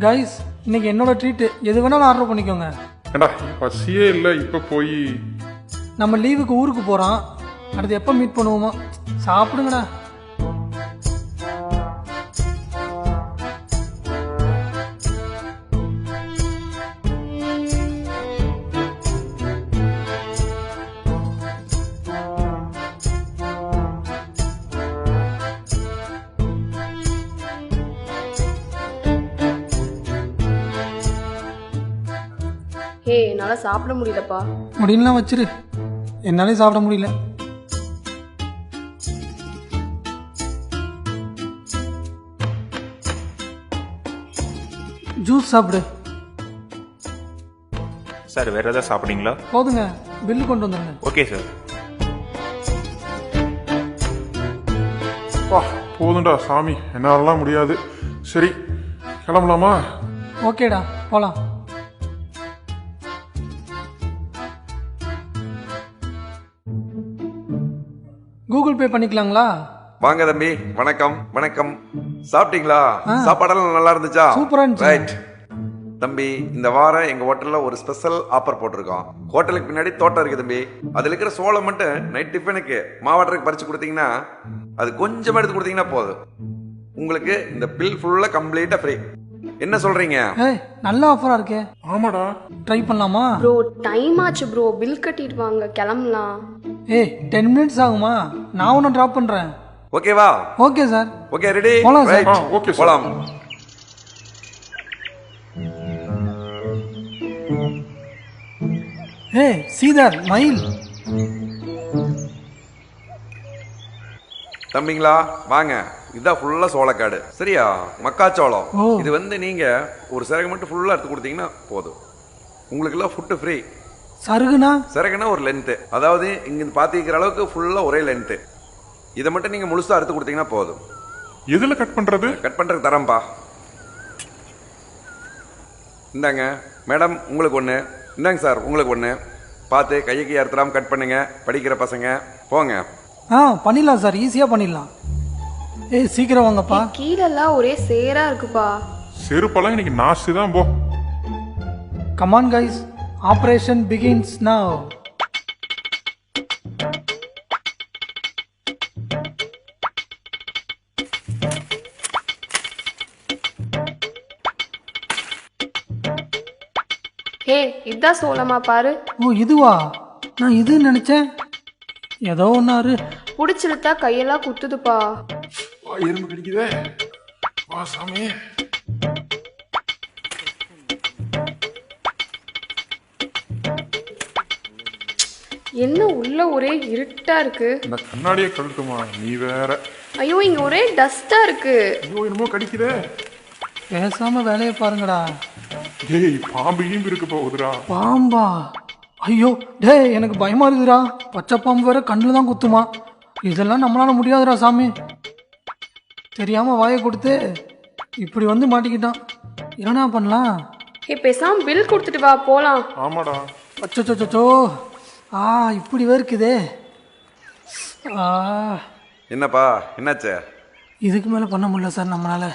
Guys இன்னைக்கு என்னோட treat எது வேணாலும் ஆர்டர் பண்ணிக்கோங்க. ஏண்டா பசியே இல்லை இப்போ போய். நம்ம லீவுக்கு ஊருக்கு போகிறோம், அடுத்து எப்போ மீட் பண்ணுவோமோ. சாப்பிடுங்கடா. என்னால சாப்பிட முடியலப்பா. முடியலாம் வச்சிரு, என்னாலே சாப்பிட முடியல. ஜூஸ் சாப்பிடு. சார் வேற ஏதாவது சாப்பிட்றீங்களா? போதுங்க, பில்லு கொண்டு வந்துருங்க. Okay sir. வா போதும்டா சாமி, என்னாலலாம் முடியாது. சரி கிளம்பலாமா? ஓகேடா போலாம். கூகுள் பே பண்ணிக்கலாங்களா? வாங்க தம்பி, வணக்கம் வணக்கம். சாப்பிட்டீங்களா? சாப்பாடெல்லாம் நல்லா இருந்துச்சா? சூப்பரா இருந்துச்சு. ரைட் தம்பி, இந்த வாரம் எங்க ஹோட்டல்ல ஒரு ஸ்பெஷல் ஆஃபர் போட்டிருக்கோம். ஹோட்டலுக்கு பின்னாடி தோட்டம் இருக்கு தம்பி, அதுல இருக்கிற சோளம் மட்டும் நைட் டிஃபனுக்கு மாவாட்டருக்கு பறிச்சு கொடுத்தீங்கன்னா, அது கொஞ்சமா எடுத்து கொடுத்தீங்கன்னா போதும், உங்களுக்கு இந்த பில் ஃபுல்லா கம்ப்ளீட்டா ஃப்ரீ. என்ன சொல்றீங்க? ஏய் நல்ல ஆஃபரா இருக்கே. ஆமாடா, ட்ரை பண்ணலாமா? ப்ரோ டைம் ஆச்சு ப்ரோ, பில் கட்டிட்டு வாங்க, கிளம்பலாம். ஏய் 10 மினிட்ஸ் ஆகுமா? நான் ஒன்று ட்ராப் பண்றேன். ஓகேவா? Okay sir. Okay ready? போலாம் சார். Right okay sir. போலாம். ஏய் சீதர் மயில். தம்பிங்களா வாங்க, இதுதான் ஃபுல்லா சோளக்காடு, சரியா? மக்காச்சோளம். ஓ. இது வந்து நீங்க ஒரு சிறகு மட்டும் ஃபுல்லா எடுத்து கொடுத்தீங்கன்னா போதும், உங்களுக்கு எல்லாம் ஃபுட்டு ஃப்ரீ. சருகுனா? சிறகுனா ஒரு லென்த்து, அதாவது இங்க பாத்திக்கிற அளவுக்கு ஃபுல்லா ஒரே லென்த்து. இதை மட்டும் நீங்க முழுசா அறுத்து கொடுத்தீங்கன்னா போதும். எதுல கட் பண்றது? கட் பண்றதுக்கு தரம்பா. இந்தாங்க மேடம் உங்களுக்கு ஒன்று, இந்தாங்க சார் உங்களுக்கு ஒன்று. பார்த்து கையை அறுத்துறாம கட் பண்ணுங்க, படிக்கிற பசங்க போங்க. பண்ணிடலாம் சார், ஈஸியா பண்ணிடலாம். ஏய் சீக்கிரம் வாங்கப்பா. கீழெல்லாம் ஒரே சேரா இருக்குப்பா. செருப்பெல்லாம் இன்னைக்கு நாஸ்தி தான் போ. Come on guys, operation begins now. இதான் சோளமா பாரு. ஓ இதுவா? நான் இதுன்னு நினைச்சேன். ஏதோ ஒன்னாரு. புடிச்சிருத்தா கையெல்லாம் குத்துதுப்பா. எறும்பு கடிக்குதே. வா சாமி. என்ன உள்ள ஒரே இருட்டா இருக்கு. இந்த கண்ணாடியை கழட்டுமா நீ வேற. ஐயோ இங்க ஒரே டஸ்டா இருக்கு. ஐயோ என்னமோ கடிக்குதே. பேசாம வேலையை பாருங்கடா. டேய் பாம்பு கீம்பு இருக்கு போகுதுடா. பாம்பா? ஐயோ டேய் எனக்கு பயமா இருக்குதுடா. பச்சை பாம்பு வேற கண்ணில் தான் குத்துமா. இதெல்லாம் நம்மளால முடியாதுடா சாமி. தெரியாம வாயை கொடுத்து இப்படி வந்து மாட்டிக்கிட்டான். என்னடா பண்ணலாம்? பேசாம பில் கொடுத்துட்டு வா போலாம். ஆமாடா. அச்சோ இப்படி வேர்க்குதே. என்னப்பா என்னாச்சு? இதுக்கு மேல பண்ண முடியல சார் நம்மளால.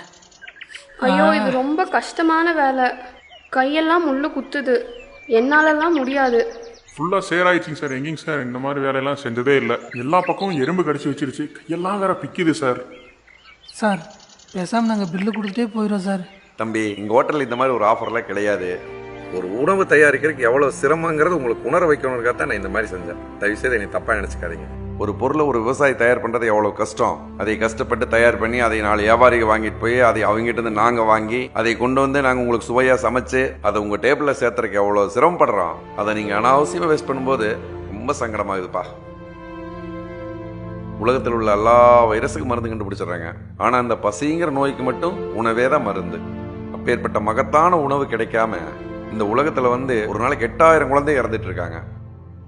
ஐயோ இது ரொம்ப கஷ்டமான வேலை, கையெல்லாம் முள்ளு குத்துது, என்னாலலாம் முடியாது. ஃபுல்லா சேராயிடுச்சுங்க சார். எங்கேங்க சார் இந்த மாதிரி வேலையெல்லாம் செஞ்சதே இல்லை. எல்லா பக்கமும் எறும்பு கடிச்சு வச்சிருச்சு, கையெல்லாம் வேற பிக்குது சார். சார் பேசாம நாங்கள் பில்லு கொடுத்துட்டே போயிடுறோம் சார். தம்பி எங்கள் ஹோட்டலில் இந்த மாதிரி ஒரு ஆஃபர்லாம் கிடையாது. ஒரு உணவு தயாரிக்கிறதுக்கு எவ்வளோ சிரமங்கிறது உங்களுக்கு உணர வைக்கணுங்கிறத தான் நான் இந்த மாதிரி செஞ்சேன். தயவுசெய்து என்னை தப்பாக நினச்சிக்காதீங்க. ஒரு பொருளை ஒரு விவசாயி தயார் பண்ணுறது எவ்வளோ கஷ்டம். அதை கஷ்டப்பட்டு தயார் பண்ணி அதை 4 வியாபாரிகள் வாங்கிட்டு போய் அதை அவங்ககிட்ட இருந்து நாங்கள் வாங்கி அதை கொண்டு வந்து நாங்கள் உங்களுக்கு சுவையாக சமைச்சு அதை உங்கள் டேபிளில் சேர்த்துறதுக்கு எவ்வளோ சிரமப்படுறோம். அதை நீங்கள் அனாவசியமாக வேஸ்ட் பண்ணும்போது ரொம்ப சங்கடமாகுதுப்பா. உலகத்தில் உள்ள எல்லா வைரஸுக்கும் மருந்து கண்டுபிடிச்சிடுறாங்க, ஆனால் அந்த பசிங்கிற நோய்க்கு மட்டும் உணவே தான் மருந்து. அப்பேற்பட்ட மகத்தான உணவு கிடைக்காம இந்த உலகத்தில் வந்து ஒரு நாளைக்கு 8000 குழந்தை இறந்துட்டு இருக்காங்க.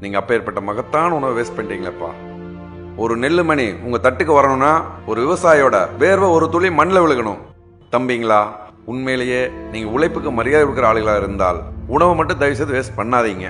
நீங்கள் அப்பேற்பட்ட மகத்தான உணவை வேஸ்ட் பண்ணிட்டீங்களப்பா. ஒரு நெல்லு மணி உங்கள் தட்டுக்கு வரணும்னா ஒரு விவசாயியோட வேர்வை ஒரு துளி மண்ணில் விழுகணும். தம்பிங்களா உண்மையிலேயே நீங்கள் உழைப்புக்கு மரியாதை கொடுக்குற ஆளுகளாக இருந்தால் உணவை மட்டும் தயவு செய்து வேஸ்ட் பண்ணாதீங்க.